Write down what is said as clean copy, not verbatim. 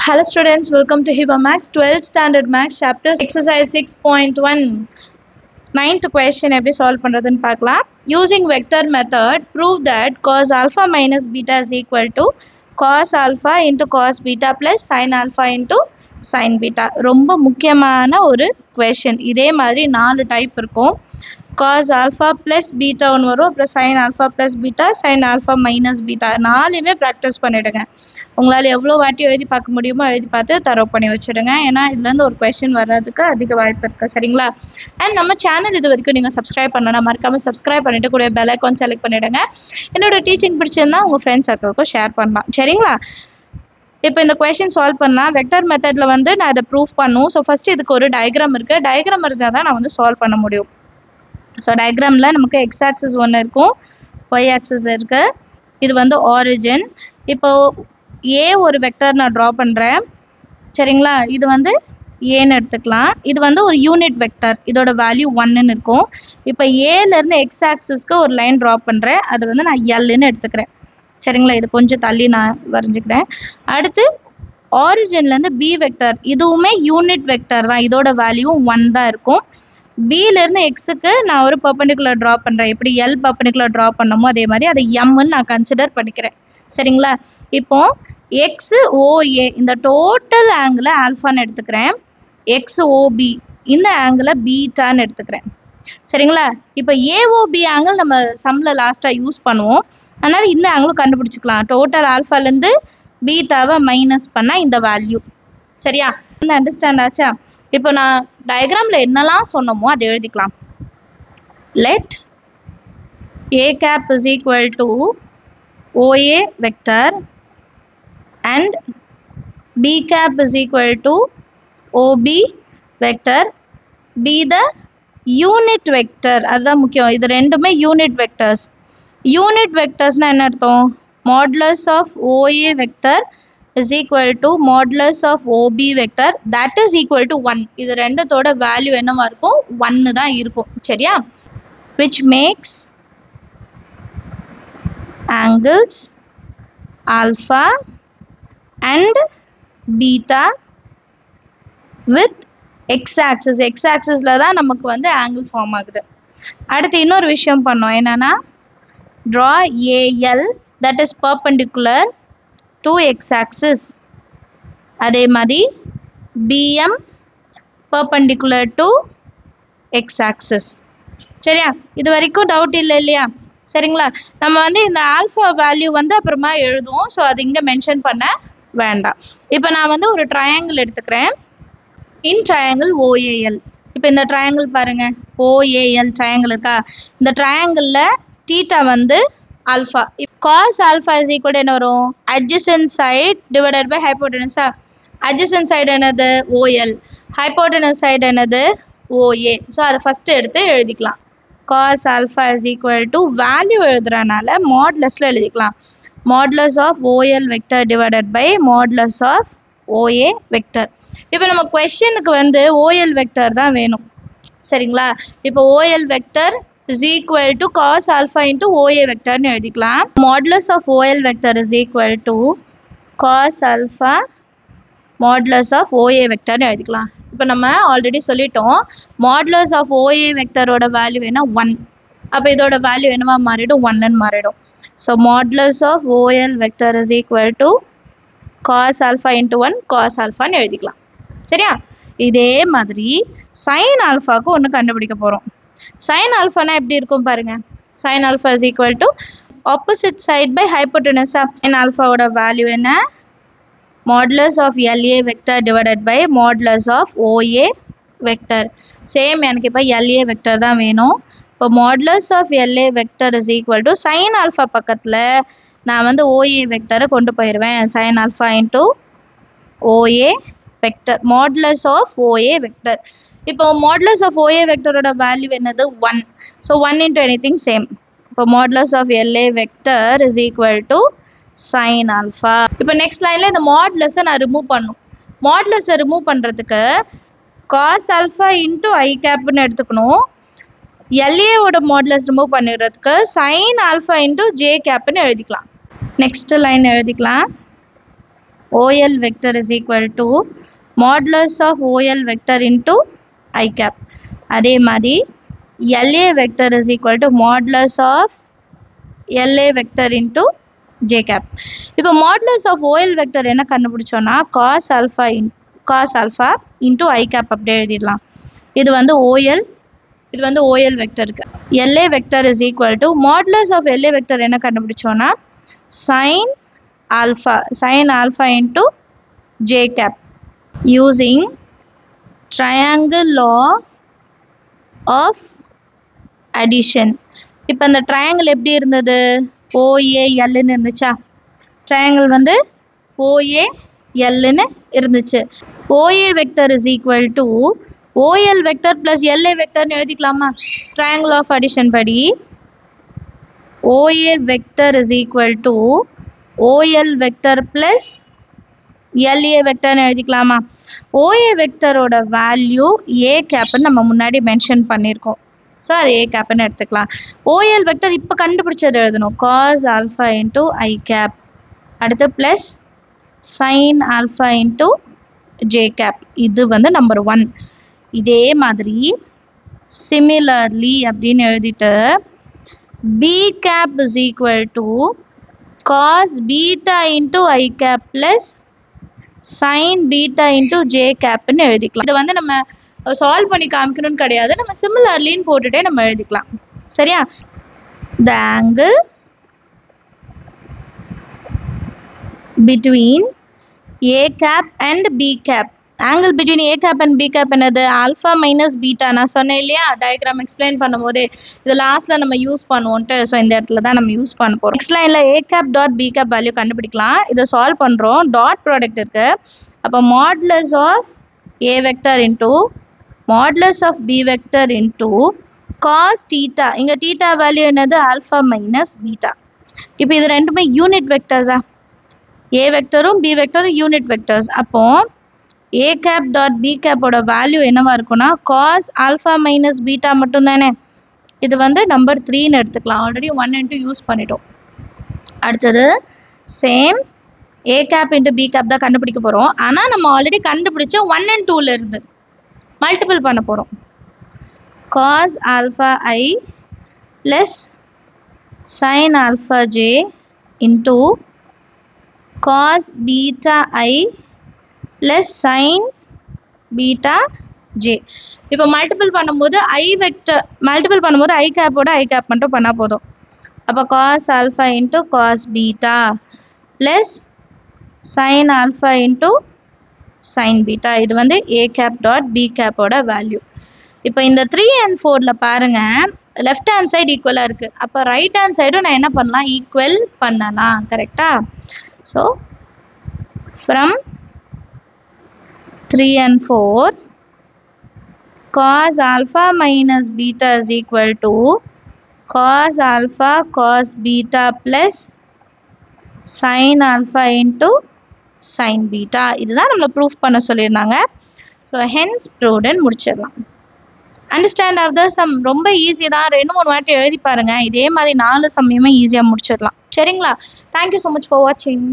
Hello students, welcome to Hiba Max 12th Standard Max Chapter Exercise 6.1 9th question எப்படி solve பண்றதுன்னு பார்க்கலாம். Using vector method, prove that cos alpha minus beta is equal to cos alpha into cos beta plus sin alpha into sin beta. ரொம்ப முக்கியமான ஒரு question. இதே மாதிரி 4 type இருக்கும். cos alpha plus beta ஒன்று வரும், அப்புறம் sin alpha plus beta, sin alpha minus beta. நாலுமே ப்ராக்டிஸ் பண்ணிவிடுங்க. உங்களால் எவ்வளோ வாட்டி எழுதி பார்க்க முடியுமோ எழுதி பார்த்து தரவு பண்ணி வச்சுடுங்க. ஏன்னா இதுலேருந்து ஒரு கொஸ்டின் வர்றதுக்கு அதிக வாய்ப்பு இருக்குது. சரிங்களா? அண்ட் நம்ம சேனல் இது வரைக்கும் நீங்கள் சப்ஸ்கிரைப் பண்ணணும், மறக்காமல் சப்ஸ்கிரைப் பண்ணிவிட்டு கூட பெல் ஐக்கான் செலக்ட் பண்ணிவிடுங்க. என்னோட டீச்சிங் பிடிச்சிருந்தா உங்கள் ஃப்ரெண்ட்ஸ் சர்க்கிளுக்கும் ஷேர் பண்ணலாம். சரிங்களா? இப்போ இந்த கொஸ்டின் சால்வ் பண்ணலாம். வெக்டர் மெத்தடில் வந்து நான் அதை ப்ரூஃப் பண்ணும். ஸோ ஃபஸ்ட்டு இதுக்கு ஒரு டயக்ராம் இருக்குது. டயக்ராம் இருந்தால் தான் நான் வந்து சால்வ் பண்ண முடியும். ஸோ டயக்ராமில் நமக்கு எக்ஸ் ஆக்சிஸ் ஒன்று இருக்கும், ஒய் ஆக்சிஸ் இருக்குது. இது வந்து ஆரிஜின். இப்போது ஏ ஒரு வெக்டர் நான் ட்ரா பண்ணுறேன். சரிங்களா? இது வந்து ஏன்னு எடுத்துக்கலாம். இது வந்து ஒரு யூனிட் வெக்டர், இதோட வேல்யூ 1ன்னு இருக்கும். இப்போ ஏலேருந்து எக்ஸ் ஆக்சிஸ்க்கு ஒரு லைன் ட்ரா பண்ணுறேன். அது வந்து நான் எல்லுன்னு எடுத்துக்கிறேன். சரிங்களா? இது கொஞ்சம் தள்ளி நான் வரைஞ்சிக்கிறேன். அடுத்து ஆரிஜின்லேருந்து பி வெக்டர், இதுவுமே யூனிட் வெக்டர் தான், இதோட வேல்யூ 1 தான் இருக்கும். பிலேருந்து எக்ஸுக்கு நான் ஒரு பர்பண்டிகுலர் ட்ரா பண்ணுறேன். எப்படி எல் பர்பண்டிகுலர் ட்ரா பண்ணமோ அதே மாதிரி அதை எம்ன்னு நான் கன்சிடர் பண்ணிக்கிறேன். சரிங்களா? இப்போ எக்ஸ் ஓஏ இந்த டோட்டல் ஆங்கிளை ஆல்ஃபான்னு எடுத்துக்கிறேன். எக்ஸ் ஓபி இந்த ஆங்கிளை பீட்டான்னு எடுத்துக்கிறேன். சரிங்களா? இப்போ ஏஓபி ஆங்கிள் நம்ம சம்மில் லாஸ்ட்டாக யூஸ் பண்ணுவோம். அதனால் இந்த ஆங்கிளும் கண்டுபிடிச்சிக்கலாம். டோட்டல் ஆல்ஃபாலேருந்து பீட்டாவை மைனஸ் பண்ணால் இந்த வேல்யூ. சரியா? அண்டர்ஸ்டாண்ட் ஆச்சா? இப்போ நான் டயக்ராமில் என்னெல்லாம் சொன்னோமோ அதை எழுதிக்கலாம். Let A cap is equal to OA vector and B cap is equal to OB vector be the unit vector. அதுதான் முக்கியம். இது ரெண்டுமே யூனிட் வெக்டர்ஸ். யூனிட் வெக்டர்ஸ்னால் என்ன அர்த்தம்? Modulus of OA vector is equal to modulus of OB vector that is equal to 1. இது ரெண்டத்தோட value என்னவா இருக்கும்? 1 தான் இருக்கும். சரியா? which makes angles alpha and beta with x axis. x axisல தான் நமக்கு வந்து angle form ஆகுது. அடுத்து இன்னொரு விஷயம் பண்ணோம். என்னன்னா draw AL that is perpendicular to x axis. அதே மாதிரி BM perpendicular to x axis. சரியா? இது வரைக்கும் டவுட் இல்லை இல்லையா? சரிங்களா? நம்ம வந்து இந்த ஆல்ஃபா வேல்யூ வந்து அப்புறமா எழுதுவோம். ஸோ அது இங்கே மென்ஷன் பண்ண வேண்டாம். இப்போ நான் வந்து ஒரு ட்ரையாங்கிள் எடுத்துக்கிறேன். இன் ட்ரையாங்கிள் ஓஏஎல். இப்போ இந்த ட்ரையாங்கிள் பாருங்கள், ஓஏஎல் ட்ரையாங்கிள் இருக்கா? இந்த ட்ரையாங்கிளில் தீட்டா வந்து alpha. If cos alpha is equal to என்ன வரும்? adjacent side divided by hypotenuse. adjacent side என்னது? OL. hypotenuse side என்னது? OA. ஸோ அதை ஃபஸ்ட்டு எடுத்து எழுதிக்கலாம். cos alpha is equal to value எழுதுறதுனால மாடுலஸில் எழுதிக்கலாம். Modulus of OL vector divided by modulus of OA vector. இப்போ நம்ம கொஸ்டினுக்கு வந்து OL வெக்டர் தான் வேணும். சரிங்களா? இப்போ OL vector is equal to cos alpha into OA vector னு எழுதிக்கலாம். modulus of OL vector is equal to cos alpha modulus of OA vector னு எழுதிக்கலாம். இப்போ நம்ம ஆல்ரெடி சொல்லிட்டோம், modulus of OA vector ஓட வேல்யூ என்ன? 1. அப்போ இதோட வேல்யூ என்னவா மாறிடும்? 1ன்னு மாறிடும். So modulus of OL vector is equal to cos alpha into 1 cos alpha னு எழுதிக்கலாம். சரியா? இதே மாதிரி sin alphaக்கு ஒன்று கண்டுபிடிக்க போகிறோம். sin alpha na எப்படி இருக்கும் பாருங்க. sin alpha is equal to opposite side by hypotenuse. sin alpha ஓட வேல்யூ என்ன? modulus of LA vector divided by modulus of OA vector. Same எனக்கு இப்போ LA vector தான் வேணும். இப்போ modulus of LA vector is equal to sin alpha பக்கத்தில் நான் வந்து OA vector கொண்டு போயிடுவேன். sin alpha into OA vector. modulus of OA vector. இப்போ modulus of OA vector ஓட வேல்யூ என்னது? 1. So 1 into anything same. இப்போ modulus of LA vector is equal to sin alpha. இப்போ நெக்ஸ்ட் லைனில் இந்த மாடுலஸை நான் ரிமூவ் பண்ணும். மாடுலஸை ரிமூவ் பண்ணுறதுக்கு cos alpha into I capன்னு எடுத்துக்கணும். LA ஓட மாடுலஸ் ரிமூவ் பண்ணிடுறதுக்கு sin alpha into J capன்னு எழுதிக்கலாம். நெக்ஸ்ட் லைன் எழுதிக்கலாம். OL vector is equal to modulus of OL vector into I cap. அதே மாதிரி LA vector is equal to modulus of LA vector into J cap. இப்போ modulus of OL vector என்ன கண்டுபிடிச்சோம்னா cos alpha into I cap அப்படியே எழுதிடலாம். இது வந்து OL, இது வந்து OL வெக்டருக்கு. LA vector is equal to modulus of LA vector என்ன கண்டுபிடிச்சோம்னா sin alpha into J cap using triangle law of addition. இப்போ அந்த triangle எப்படி இருந்தது? OAL ன்னு இருந்துச்சா? triangle வந்து OAL ன்னு இருந்துச்சு. OA vector is equal to OL vector plus LA vector ன்னு எழுதிக்கலாமா? triangle of addition படி OA vector is equal to OL vector plus LA vector ன்னு எழுதிக்கலாமா? OA vector ஓட வேல்யூ A cap ன்னு நம்ம முன்னாடி மென்ஷன் பண்ணியிருக்கோம். ஸோ அது A cap ன்னு எடுத்துக்கலாம். OL vector இப்போ கண்டுபிடிச்சது எழுதணும். cos alpha into I cap. அடுத்து plus sin alpha into J cap. இது வந்து நம்பர் 1. இதே மாதிரி similarly அப்படின்னு எழுதிட்டு B cap is equal to cos beta into I cap plus sin beta into J cap ன்னு எழுதிக்கலாம். இது வந்து நம்ம சால்வ் பண்ணி காமிக்கணும்னு கிடையாது, நம்ம similarlyன்னு போட்டுட்டே நம்ம எழுதிக்கலாம். சரியா? The angle between A cap and B cap. Angle between A cap and B cap என்னது? alpha minus beta. நான் சொன்னேன் இல்லையா டயக்ராம் எக்ஸ்பிளைன் பண்ணும்போதே இது லாஸ்ட்ல நம்ம யூஸ் பண்ணுவோம்ட்டு. ஸோ இந்த இடத்துல தான் நம்ம யூஸ் பண்ண போகிறோம். நெக்ஸ்ட் லைனில் A cap dot B cap value கண்டுபிடிக்கலாம். இதை சால்வ் பண்ணுறோம். டாட் ப்ராடக்ட் இருக்கு. அப்போ modulus of A vector into modulus of B vector into cos theta. இங்க theta வேல்யூ என்னது? alpha minus beta. இப்போ இது ரெண்டுமே யூனிட் வெக்டர்ஸா? A வெக்டரும் B வெக்டரும் யூனிட் வெக்டர்ஸ். அப்போ A cap dot B cap ஓட வேல்யூ என்னவா இருக்கும்னா cos alpha minus beta மட்டும் தானே. இது வந்து நம்பர் 3ன்னு எடுத்துக்கலாம். ஆல்ரெடி 1 and 2 யூஸ் பண்ணிட்டோம். அடுத்தது same A cap into B cap தான் கண்டுபிடிக்க போகிறோம். ஆனால் நம்ம ஆல்ரெடி கண்டுபிடிச்ச 1 and 2ல இருந்து மல்டிபிள் பண்ண போகிறோம். cos alpha I plus sin alpha J into cos beta I plus sin beta J. இப்போ மல்டிபிள் பண்ணும்போது I கேப்போட I கேப் மட்டும் பண்ணால் போதும். அப்போ cos alpha into cos beta plus sin alpha into sin beta. இது வந்து A cap dot B cap ஓட value. இப்போ இந்த 3 and 4ல பாருங்க லெஃப்ட் ஹேண்ட் சைடு ஈக்குவலாக இருக்குது. அப்போ ரைட் ஹேண்ட் சைடும் நான் என்ன பண்ணலாம்? ஈக்குவல் பண்ணலாம். கரெக்டா? So from 3 and 4 cos alpha minus beta is equal to cos alpha cos beta plus sin alpha into sin beta. இதுதான் நம்மளை ப்ரூஃப் பண்ண சொல்லியிருந்தாங்க. ஸோ ஹென்ஸ் ப்ரூவ்டுன்னு முடிச்சிடலாம். அண்டர்ஸ்டாண்ட் ஆஃப் த சம் ரொம்ப ஈஸி தான். 2-3 வாட்டி எழுதி பாருங்க. இதே மாதிரி 4 சம்மையுமே ஈஸியாக முடிச்சிடலாம். சரிங்களா? தேங்க்யூ ஸோ மச் ஃபார் வாட்சிங்.